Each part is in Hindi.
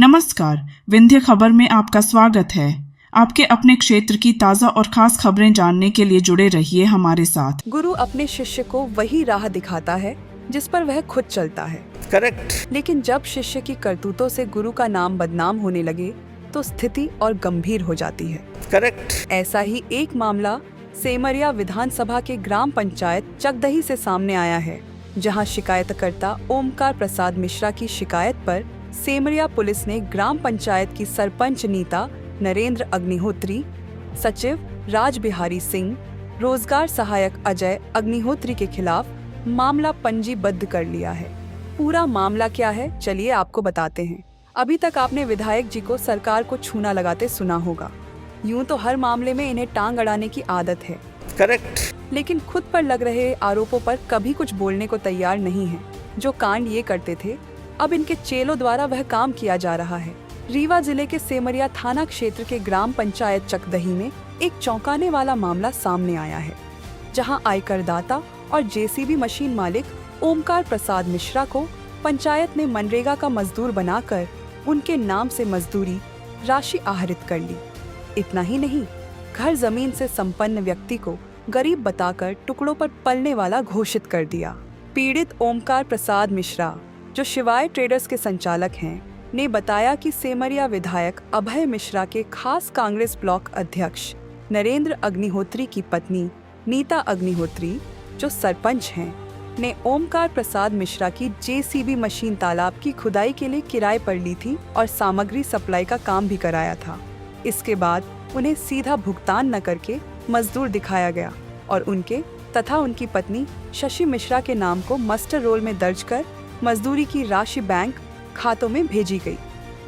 नमस्कार, विंध्य खबर में आपका स्वागत है। आपके अपने क्षेत्र की ताज़ा और खास खबरें जानने के लिए जुड़े रहिए हमारे साथ। गुरु अपने शिष्य को वही राह दिखाता है जिस पर वह खुद चलता है। करेक्ट। लेकिन जब शिष्य की करतूतों से गुरु का नाम बदनाम होने लगे तो स्थिति और गंभीर हो जाती है। करेक्ट। ऐसा ही एक मामला सेमरिया विधानसभा के ग्राम पंचायत चकदही से सामने आया है, जहां शिकायतकर्ता ओमकार प्रसाद मिश्रा की शिकायत पर सेमरिया पुलिस ने ग्राम पंचायत की सरपंच नीता नरेंद्र अग्निहोत्री, सचिव राज बिहारी सिंह, रोजगार सहायक अजय अग्निहोत्री के खिलाफ मामला पंजीबद्ध कर लिया है। पूरा मामला क्या है, चलिए आपको बताते हैं। अभी तक आपने विधायक जी को सरकार को छूना लगाते सुना होगा। यूं तो हर मामले में इन्हें टांग अड़ाने की आदत है। करेक्ट। लेकिन खुद पर लग रहे आरोपों पर कभी कुछ बोलने को तैयार नहीं है। जो कांड ये करते थे, अब इनके चेलों द्वारा वह काम किया जा रहा है। रीवा जिले के सेमरिया थाना क्षेत्र के ग्राम पंचायत चकदही में एक चौंकाने वाला मामला सामने आया है, जहां आयकरदाता और जेसीबी मशीन मालिक ओमकार प्रसाद मिश्रा को पंचायत ने मनरेगा का मजदूर बनाकर उनके नाम से मजदूरी राशि आहरित कर ली। इतना ही नहीं, घर जमीन से संपन्न व्यक्ति को गरीब बताकर टुकड़ों पर पलने वाला घोषित कर दिया। पीड़ित ओमकार प्रसाद मिश्रा, जो शिवाय ट्रेडर्स के संचालक हैं, ने बताया कि सेमरिया विधायक अभय मिश्रा के खास कांग्रेस ब्लॉक अध्यक्ष नरेंद्र अग्निहोत्री की पत्नी नीता अग्निहोत्री, जो सरपंच हैं, ने ओमकार प्रसाद मिश्रा की जेसीबी मशीन तालाब की खुदाई के लिए किराए पर ली थी और सामग्री सप्लाई का काम भी कराया था। इसके बाद उन्हें सीधा भुगतान न करके मजदूर दिखाया गया और उनके तथा उनकी पत्नी शशि मिश्रा के नाम को मस्टर रोल में दर्ज कर मजदूरी की राशि बैंक खातों में भेजी गई,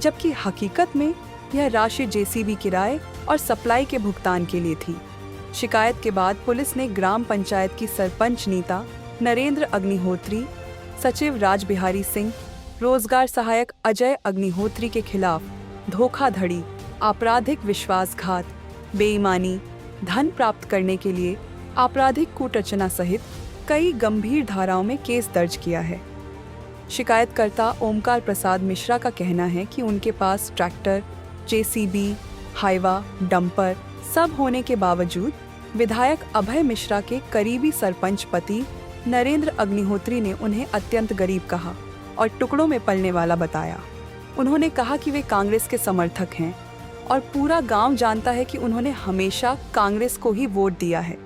जबकि हकीकत में यह राशि जेसीबी किराए और सप्लाई के भुगतान के लिए थी। शिकायत के बाद पुलिस ने ग्राम पंचायत की सरपंच नीता नरेंद्र अग्निहोत्री, सचिव राज बिहारी सिंह, रोजगार सहायक अजय अग्निहोत्री के खिलाफ धोखाधड़ी, आपराधिक विश्वासघात, बेईमानी, धन प्राप्त करने के लिए आपराधिक कूटरचना सहित कई गंभीर धाराओं में केस दर्ज किया है। शिकायतकर्ता ओमकार प्रसाद मिश्रा का कहना है कि उनके पास ट्रैक्टर, जेसीबी, हाइवा, डंपर सब होने के बावजूद विधायक अभय मिश्रा के करीबी सरपंच पति नरेंद्र अग्निहोत्री ने उन्हें अत्यंत गरीब कहा और टुकड़ों में पलने वाला बताया। उन्होंने कहा कि वे कांग्रेस के समर्थक हैं और पूरा गांव जानता है कि उन्होंने हमेशा कांग्रेस को ही वोट दिया है।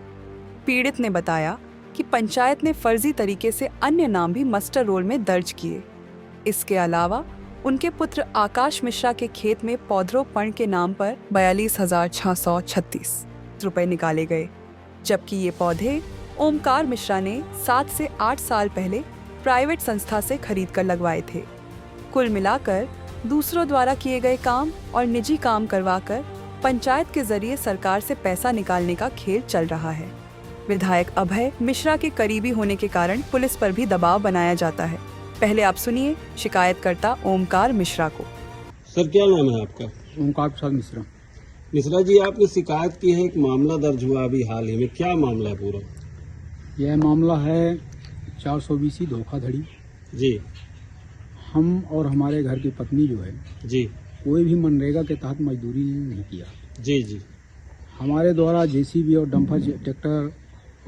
पीड़ित ने बताया कि पंचायत ने फर्जी तरीके से अन्य नाम भी मस्टर रोल में दर्ज किए। इसके अलावा उनके पुत्र आकाश मिश्रा के खेत में पौधरोपण के नाम पर 42,636 रुपए निकाले गए, जबकि ये पौधे ओमकार मिश्रा ने 7 से 8 साल पहले प्राइवेट संस्था से खरीदकर लगवाए थे। कुल मिलाकर दूसरों द्वारा किए गए काम और निजी काम करवाकर पंचायत के जरिए सरकार से पैसा निकालने का खेल चल रहा है। विधायक अभय मिश्रा के करीबी होने के कारण पुलिस पर भी दबाव बनाया जाता है। पहले आप सुनिए शिकायतकर्ता ओमकार मिश्रा को। सर, क्या नाम है आपका? ओमकार प्रसाद मिश्रा। मिश्रा जी, आपने शिकायत की है, एक मामला दर्ज हुआ अभी हाल ही में, क्या मामला है पूरा? यह मामला है 420 धोखाधड़ी। जी। हम और हमारे घर की पत्नी जो है जी। कोई भी मनरेगा के तहत मजदूरी नहीं किया। जी जी। हमारे द्वारा जेसीबी और डंपर ट्रैक्टर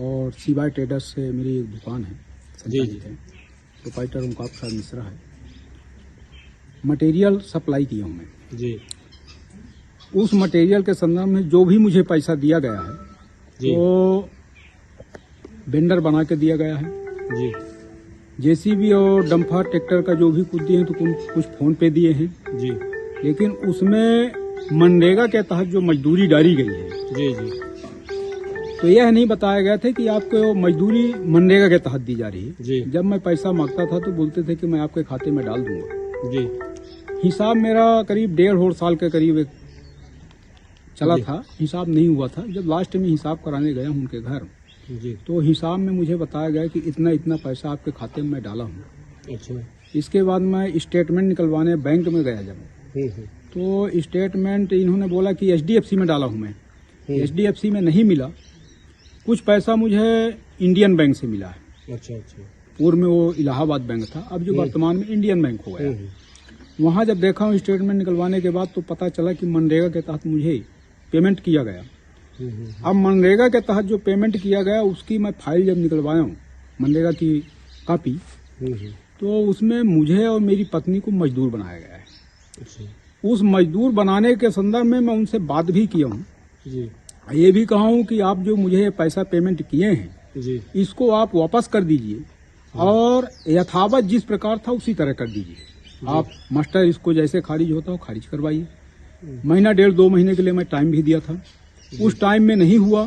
और शिवाय ट्रेडर्स से मेरी एक दुकान है, संचालित है, प्रोप्राइटर ओमकार प्रसाद मिश्रा है। मटेरियल सप्लाई किया हूँ मैं जी। उस मटेरियल के संदर्भ में जो भी मुझे पैसा दिया गया है जी। तो वेंडर बना के दिया गया है। जी। जेसीबी और डंपर ट्रैक्टर का जो भी कुछ दिए हैं तो कुछ फोन पे दिए हैं। जी। लेकिन उसमें मनरेगा के तहत जो मजदूरी डाली गई है, जी जी, तो यह नहीं बताया गया था कि आपको मजदूरी मनरेगा के तहत दी जा रही है। जी। जब मैं पैसा मांगता था तो बोलते थे कि मैं आपके खाते में डाल दूंगा। जी। हिसाब मेरा करीब 1.5 साल के करीब चला था, हिसाब नहीं हुआ था। जब लास्ट में हिसाब कराने गया हूँ उनके घर, जी, तो हिसाब में मुझे बताया गया कि इतना इतना पैसा आपके खाते में मैं डाला हूँ। अच्छा। इसके बाद मैं स्टेटमेंट निकलवाने बैंक में गया जब, तो स्टेटमेंट इन्होंने बोला कि एचडीएफसी में डाला हूँ मैं। एचडीएफसी में नहीं मिला, कुछ पैसा मुझे इंडियन बैंक से मिला है। अच्छा अच्छा। पूर्व में वो इलाहाबाद बैंक था, अब जो वर्तमान में इंडियन बैंक हो गया। वहाँ जब देखा हूँ स्टेटमेंट निकलवाने के बाद तो पता चला कि मनरेगा के तहत मुझे पेमेंट किया गया। अब मनरेगा के तहत जो पेमेंट किया गया उसकी मैं फाइल जब निकलवाया हूँ मनरेगा की कॉपी, तो उसमें मुझे और मेरी पत्नी को मजदूर बनाया गया है। अच्छा। उस मजदूर बनाने के संदर्भ में मैं उनसे बात भी किया हूँ, जी ये भी कहा हूँ कि आप जो मुझे पैसा पेमेंट किए हैं जी इसको आप वापस कर दीजिए और यथावत जिस प्रकार था उसी तरह कर दीजिए। आप मास्टर इसको जैसे खारिज होता हो खारिज करवाइए। महीना 1.5-2 महीने के लिए मैं टाइम भी दिया था, उस टाइम में नहीं हुआ।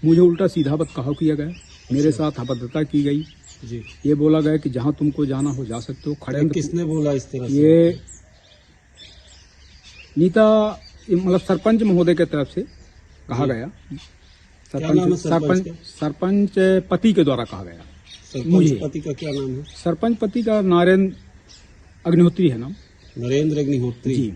मुझे उल्टा सीधा बदकहा किया गया, मेरे साथ अभद्रता की गई। जी। ये बोला गया कि जहां तुमको जाना हो जा सकते हो। खड़े किसने बोला इस तरह से? ये नीता मतलब सरपंच महोदय की तरफ से कहा गया। क्या नाम है सरपंच का? सरपंच पति के द्वारा कहा गया। सरपंच पति का क्या नाम है? सरपंच पति का नरेंद्र अग्निहोत्री है नाम। नरेंद्र अग्निहोत्री जी।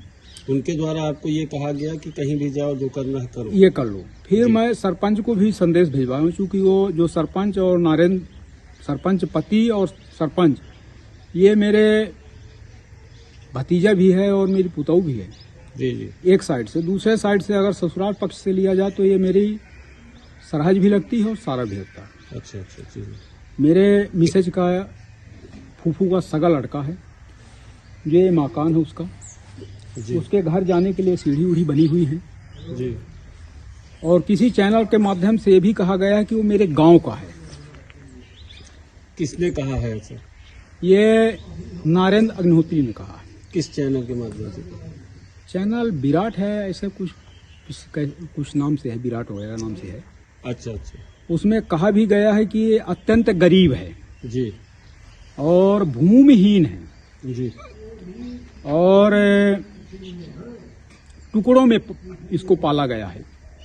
उनके द्वारा आपको ये कहा गया कि कहीं भी जाओ, जो करना है करो, ये कर लो। फिर मैं सरपंच को भी संदेश भिजवाया हूँ, चूंकि वो जो सरपंच और नरेंद्र सरपंच पति और सरपंच ये मेरे भतीजा भी है और मेरी पुतौ भी है। जी जी। एक साइड से, दूसरे साइड से अगर ससुराल पक्ष से लिया जाए तो ये मेरी सरहज भी लगती है और सारा भी लगता है। अच्छा अच्छा। जी। मेरे मिसेज का फूफू का सगा लड़का है, ये मकान है उसका। जी उसके घर जाने के लिए सीढ़ी उढ़ी बनी हुई है। जी। और किसी चैनल के माध्यम से ये भी कहा गया है कि वो मेरे गांव का है। किसने कहा है ऐसा? ये नरेंद्र अग्निहोत्री ने कहा है। किस चैनल के माध्यम से? चैनल विराट है, ऐसे कुछ नाम से है, विराट वगैरह नाम से है। अच्छा अच्छा। उसमें कहा भी गया है कि ये अत्यंत गरीब है जी और भूमिहीन है जी। और टुकड़ों में इसको पाला गया है।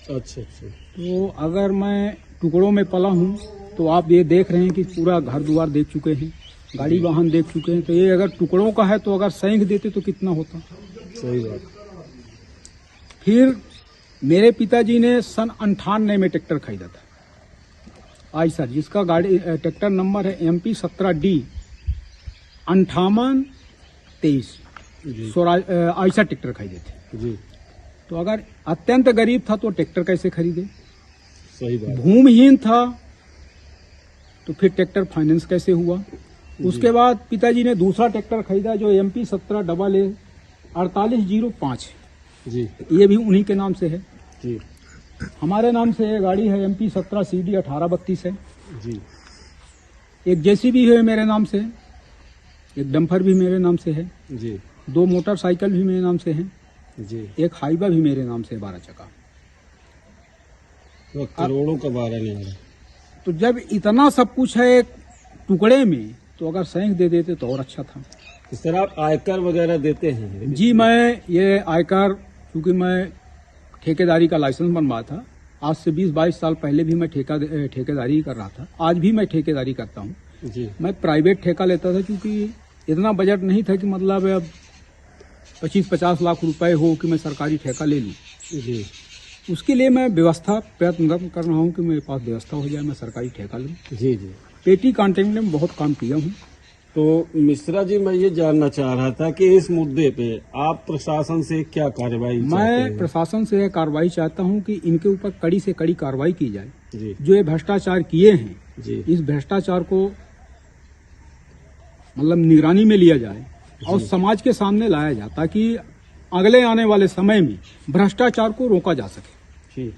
अच्छा अच्छा। तो अगर मैं टुकड़ों में पला हूँ तो आप ये देख रहे हैं कि पूरा घर द्वार देख चुके हैं, गाड़ी वाहन देख चुके हैं, तो ये अगर टुकड़ों का है तो अगर सैंक देते तो कितना होता। सही बात। फिर मेरे पिताजी ने सन 98 में ट्रैक्टर खरीदा था आयसर, जिसका गाड़ी ट्रैक्टर नंबर है MP 17D 5823। जी आयसर ट्रैक्टर खरीदे थे। जी। तो अगर अत्यंत गरीब था तो ट्रैक्टर कैसे खरीदे? सही बात। भूमिहीन था तो फिर ट्रैक्टर फाइनेंस कैसे हुआ? उसके बाद पिताजी ने दूसरा ट्रैक्टर खरीदा जो MP 17AA 4805 है। जी ये भी उन्हीं के नाम से है। जी हमारे नाम से ये गाड़ी है MP 17CD 1832 है। जी। एक JCB है मेरे नाम से, एक डंपर भी मेरे नाम से है, जी 2 मोटरसाइकिल भी मेरे नाम से हैं, जी। एक हाइवा भी मेरे नाम से 12 चक्का। तो करोड़ों का बारा नहीं आ रहा। तो जब इतना सब कुछ है एक टुकड़े में, तो अगर सैंक दे देते तो और अच्छा था। इस तरह आप आयकर वगैरह देते हैं? जी, मैं ये आयकर, क्योंकि मैं ठेकेदारी का लाइसेंस बनवाया था, आज से 20-22 साल पहले भी मैं ठेकेदारी कर रहा था, आज भी मैं ठेकेदारी करता हूँ। जी। मैं प्राइवेट ठेका लेता था क्योंकि इतना बजट नहीं था कि मतलब अब 25-50 लाख रुपए हो कि मैं सरकारी ठेका ले लूँ। जी। उसके लिए मैं प्रयत्न कर रहा हूँ कि मेरे पास व्यवस्था हो जाए, मैं सरकारी ठेका लूँ। जी जी। पेटी कॉन्ट्रैक्ट में बहुत काम किया हूँ। तो मिश्रा जी, मैं ये जानना चाह रहा था कि इस मुद्दे पे आप प्रशासन से क्या कार्रवाई चाहते मैं हैं? प्रशासन से यह कार्रवाई चाहता हूँ कि इनके ऊपर कड़ी से कड़ी कार्रवाई की जाए। जी जो ये भ्रष्टाचार किए हैं, जी इस भ्रष्टाचार को मतलब निगरानी में लिया जाए और समाज के सामने लाया जाए, ताकि अगले आने वाले समय में भ्रष्टाचार को रोका जा सके। जी।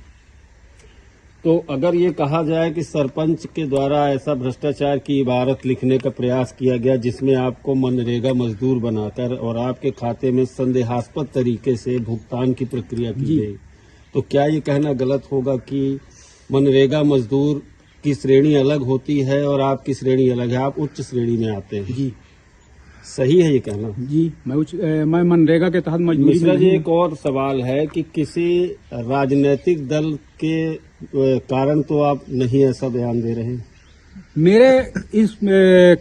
तो अगर ये कहा जाए कि सरपंच के द्वारा ऐसा भ्रष्टाचार की इबारत लिखने का प्रयास किया गया जिसमें आपको मनरेगा मजदूर बनाकर और आपके खाते में संदेहास्पद तरीके से भुगतान की प्रक्रिया की गई, तो क्या ये कहना गलत होगा कि मनरेगा मजदूर की श्रेणी अलग होती है और आपकी श्रेणी अलग है, आप उच्च श्रेणी में आते हैं? जी सही है ये कहना? जी, मैं मनरेगा के तहत मजदूरी मिश्रा में जी, नहीं एक और सवाल है कि किसी राजनीतिक दल के कारण तो आप नहीं ऐसा बयान दे रहे हैं? मेरे इस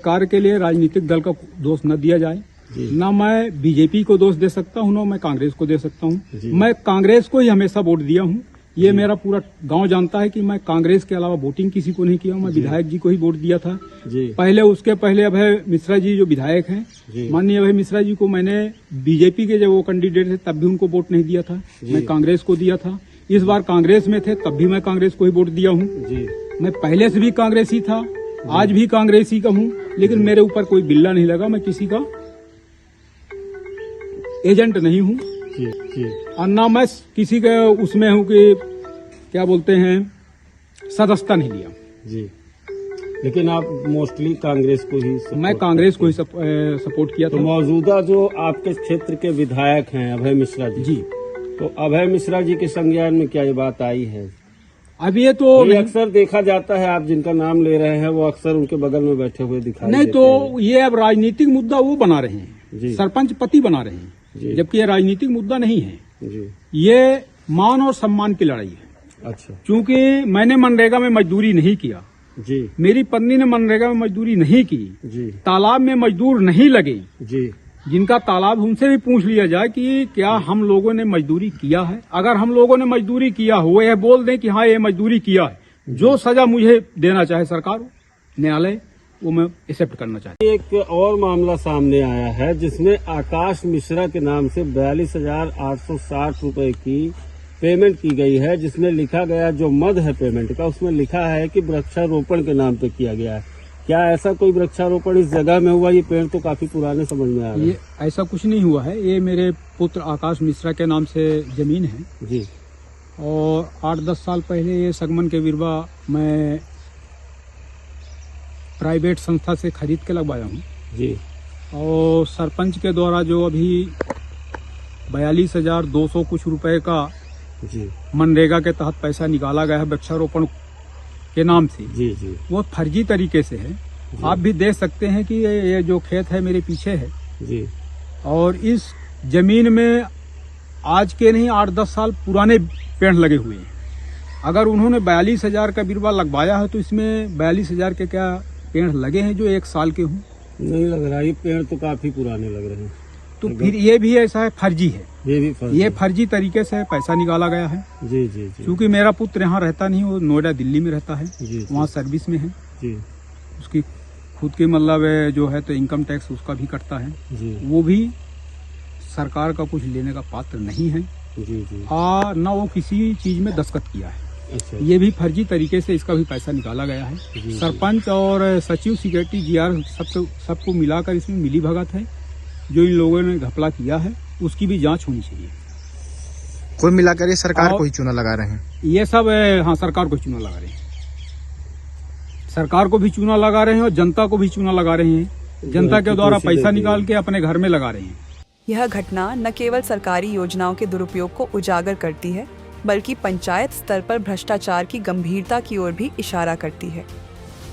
कार्य के लिए राजनीतिक दल का दोष न दिया जाए। ना मैं बीजेपी को दोष दे सकता हूँ, ना मैं कांग्रेस को दे सकता हूँ। जी। मैं कांग्रेस को ही हमेशा वोट दिया हूँ। ये मेरा पूरा गांव जानता है कि मैं कांग्रेस के अलावा वोटिंग किसी को नहीं किया, मैं विधायक जी को ही वोट दिया था। जी पहले उसके पहले अभय मिश्रा जी जो विधायक हैं, जी माननीय अभय मिश्रा जी को मैंने बीजेपी के जब वो कैंडिडेट थे तब भी उनको वोट नहीं दिया था, मैं कांग्रेस को दिया था। इस बार कांग्रेस में थे तब भी मैं कांग्रेस को ही वोट दिया हूँ। जी मैं पहले से भी कांग्रेसी था, आज भी कांग्रेसी का हूँ, लेकिन मेरे ऊपर कोई बिल्ला नहीं लगा। मैं किसी का एजेंट नहीं हूँ जी जी और ना मैं किसी के उसमें हूँ कि क्या बोलते हैं सदस्यता नहीं लिया। जी। लेकिन आप मोस्टली कांग्रेस को ही मैं कांग्रेस को ही सपोर्ट किया तो था। मौजूदा जो आपके क्षेत्र के विधायक हैं अभय मिश्रा जी, जी तो अभय मिश्रा जी के संज्ञान में क्या ये बात आई है? अब ये तो ये अक्सर देखा जाता है, आप जिनका नाम ले रहे हैं वो अक्सर उनके बगल में बैठे हुए दिखाई नहीं, देते तो ये अब राजनीतिक मुद्दा वो बना रहे हैं, जी। सरपंच पति बना रहे जी। हैं, जबकि ये राजनीतिक मुद्दा नहीं है। जी। ये मान और सम्मान की लड़ाई है। अच्छा। क्योंकि मैंने मनरेगा में मजदूरी नहीं किया, जी मेरी पत्नी ने मनरेगा में मजदूरी नहीं की, जी तालाब में मजदूर नहीं लगे। जी जिनका तालाब उनसे भी पूछ लिया जाए कि क्या हम लोगों ने मजदूरी किया है। अगर हम लोगों ने मजदूरी किया हो, यह बोल दें कि हाँ ये मजदूरी किया है, जो सजा मुझे देना चाहे सरकार न्यायालय, वो मैं एक्सेप्ट करना चाहता हूं। एक और मामला सामने आया है जिसमें आकाश मिश्रा के नाम से 42,860 रुपए की पेमेंट की गई है, जिसमें लिखा गया जो मद है पेमेंट का, उसमें लिखा है कि वृक्षारोपण के नाम पे किया गया है। क्या ऐसा कोई वृक्षारोपण इस जगह में हुआ? ये पेड़ तो काफी पुराने समझ में आ रहे हैं। ये ऐसा कुछ नहीं हुआ है, ये मेरे पुत्र आकाश मिश्रा के नाम से जमीन है जी। और 8-10 साल पहले ये सगमन के विरवा मैं प्राइवेट संस्था से खरीद के लगवाया हूँ। जी। और सरपंच के द्वारा जो अभी 42,200 कुछ रुपए का जी मनरेगा के तहत पैसा निकाला गया है वृक्षारोपण के नाम से, जी जी वो फर्जी तरीके से है। आप भी देख सकते हैं कि ये जो खेत है मेरे पीछे है, जी। और इस जमीन में आज के नहीं 8-10 साल पुराने पेड़ लगे हुए हैं। अगर उन्होंने 42,000 का बिरवा लगवाया है तो इसमें 42,000 के क्या पेड़ लगे हैं जो 1 साल के हों? नहीं लग रहा, ये पेड़ तो काफी पुराने लग रहे हैं। तो फिर ये भी ऐसा है, फर्जी है, ये भी ये फर्जी तरीके से पैसा निकाला गया है। जी जी जी क्योंकि मेरा पुत्र यहाँ रहता नहीं, वो नोएडा दिल्ली में रहता है, जी वहाँ सर्विस में है। जी उसकी खुद की मतलब जो है तो इनकम टैक्स उसका भी कटता है, जी वो भी सरकार का कुछ लेने का पात्र नहीं है। जी जी। न वो किसी चीज में दस्तखत किया है। अच्छा। ये भी फर्जी तरीके से इसका भी पैसा निकाला गया है। जी। सरपंच और सचिव सेक्रेटरी जीआर सबको मिलाकर इसमें मिली भगत है। जो इन लोगों ने घपला किया है उसकी भी जांच होनी चाहिए। कुल मिलाकर ये सरकार को ही चूना लगा रहे हैं। ये सब हाँ, सरकार को चूना लगा रहे हैं, सरकार को भी चूना लगा रहे हैं और जनता को भी चूना लगा रहे हैं। जनता के द्वारा पैसा निकाल के अपने घर में लगा रहे हैं। यह घटना न केवल सरकारी योजनाओं के दुरुपयोग को उजागर करती है, बल्कि पंचायत स्तर पर भ्रष्टाचार की गंभीरता की ओर भी इशारा करती है।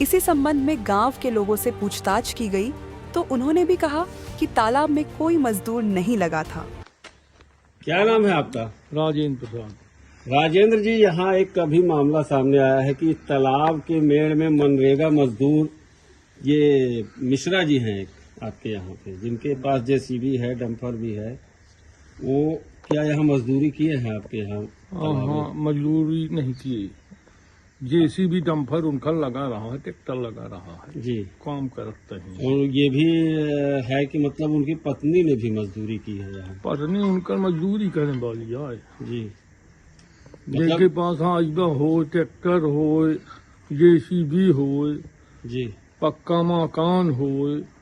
इसी संबंध में गांव के लोगों से पूछताछ की गई तो उन्होंने भी कहा कि तालाब में कोई मजदूर नहीं लगा था। क्या नाम है आपका? राजेंद्र प्रसाद। राजेंद्र जी, यहाँ एक अभी मामला सामने आया है कि तालाब के मेड़ में मनरेगा मजदूर ये मिश्रा जी हैं एक आपके यहाँ पे, जिनके पास जेसीबी है, डंपर भी है, वो क्या यहाँ मजदूरी किए हैं आपके यहाँ? हाँ, मजदूरी नहीं की, जेसीबी डंपर उनका लगा रहा है, ट्रैक्टर लगा रहा है जी, काम करते हैं। और ये भी है कि मतलब उनकी पत्नी ने भी मजदूरी की है यहाँ? पत्नी उनका मजदूरी करने वाली है जी। जिनके पास हाइवा हो, ट्रैक्टर हो, जेसीबी हो, जी पक्का मकान हो,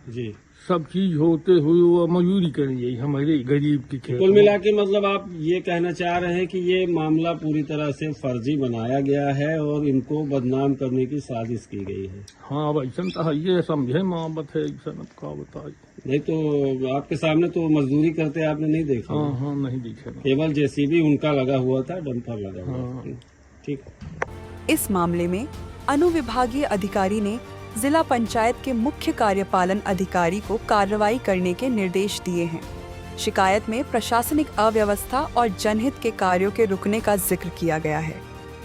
जी, सब चीज होते हुए वो मजदूरी करेंगे हमारे गरीब की खेत। कुल मिला के मतलब आप ये कहना चाह रहे हैं कि ये मामला पूरी तरह से फर्जी बनाया गया है और इनको बदनाम करने की साजिश की गई है? हाँ वैसा तो है, ये समझे मोहब्बत है, ऐसा का बताए। नहीं तो आपके सामने तो मजदूरी करते आपने नहीं देखा? हाँ हाँ, नहीं दिखे। केवल जेसीबी उनका लगा हुआ था, डंपर लगा हुआ था। ठीक। इस मामले में अनुविभागीय अधिकारी ने जिला पंचायत के मुख्य कार्यपालन अधिकारी को कार्रवाई करने के निर्देश दिए हैं। शिकायत में प्रशासनिक अव्यवस्था और जनहित के कार्यों के रुकने का जिक्र किया गया है।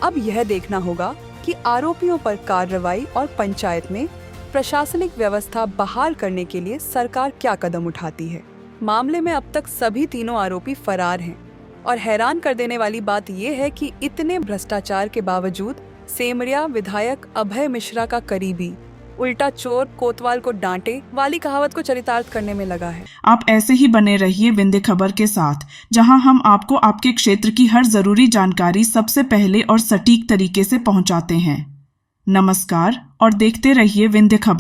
अब यह देखना होगा कि आरोपियों पर कार्रवाई और पंचायत में प्रशासनिक व्यवस्था बहाल करने के लिए सरकार क्या कदम उठाती है। मामले में अब तक सभी तीनों आरोपी फरार हैं। और हैरान कर देने वाली बात यह है कि इतने भ्रष्टाचार के बावजूद सेमरिया विधायक अभय मिश्रा का करीबी उल्टा चोर कोतवाल को डांटे वाली कहावत को चरितार्थ करने में लगा है। आप ऐसे ही बने रहिए विंध्य खबर के साथ, जहां हम आपको आपके क्षेत्र की हर जरूरी जानकारी सबसे पहले और सटीक तरीके से पहुंचाते हैं। नमस्कार और देखते रहिए विंध्य खबर।